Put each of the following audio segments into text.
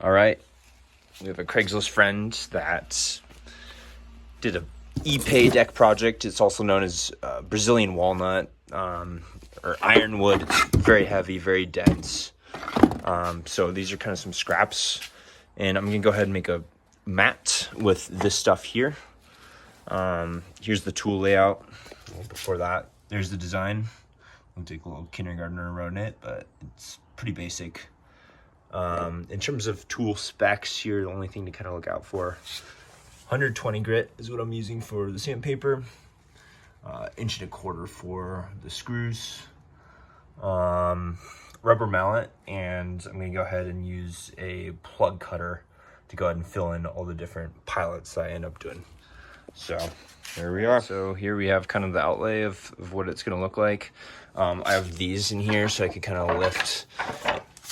All right, we have a Craigslist friend that did a Ipe deck project. It's also known as Brazilian walnut or ironwood. It's very heavy, very dense. So these are kind of some scraps, and I'm gonna go ahead and make a mat with this stuff here. Here's the tool layout. Before that, there's the design. I'll take a little kindergartner around it, but it's pretty basic. In terms of tool specs here, the only thing to kind of look out for, 120 grit is what I'm using for the sandpaper, 1.25 inch for the screws, rubber mallet, and I'm gonna go ahead and use a plug cutter to go ahead and fill in all the different pilots that I end up doing. So here we are. So here we have kind of the outlay of what it's gonna look like. I have these in here so I could kind of lift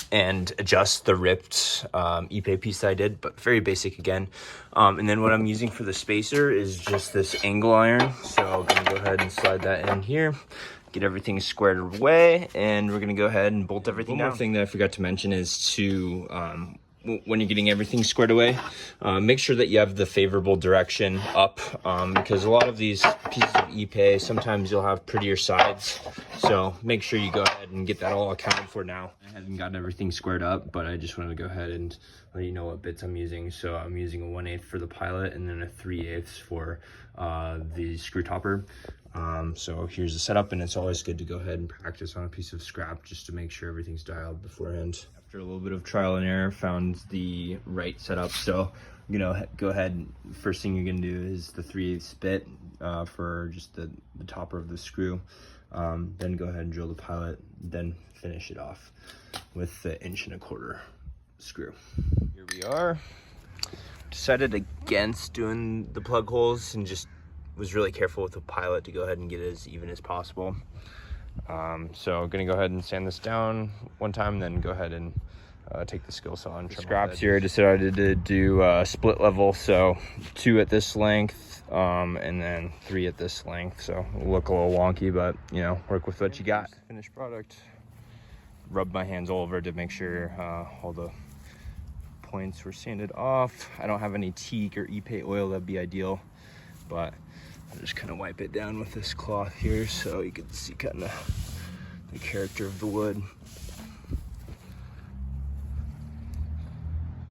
and adjust the ripped Ipe piece that I did, but very basic again. And then what I'm using for the spacer is just this angle iron. So I'm gonna go ahead and slide that in here, get everything squared away, and we're gonna go ahead and bolt everything down. One more thing that I forgot to mention is to, when you're getting everything squared away, make sure that you have the favorable direction up, because a lot of these pieces of Ipe, sometimes you'll have prettier sides. So make sure you go ahead and get that all accounted for now. I haven't gotten everything squared up, but I just wanted to go ahead and let you know what bits I'm using. So I'm using a 1/8 for the pilot and then a 3/8 for the screw topper. So here's the setup, and it's always good to go ahead and practice on a piece of scrap just to make sure everything's dialed beforehand. After a little bit of trial and error, found the right setup. So you know, go ahead, first thing you're gonna do is the 3/8 bit for just the topper of the screw. Then go ahead and drill the pilot, then finish it off with the 1.25 inch screw. Here we are. Decided against doing the plug holes and just was really careful with the pilot to go ahead and get it as even as possible. So I'm gonna go ahead and sand this down one time, then go ahead and take the skill saw and trim scraps here. I decided to do split level, so 2 at this length and then 3 at this length. So it'll look a little wonky, but you know, work with what you got. Finished product. Rubbed my hands all over to make sure all the points were sanded off. I don't have any teak or Ipe oil, that'd be ideal, but I'll just kind of wipe it down with this cloth here so you can see kind of the character of the wood.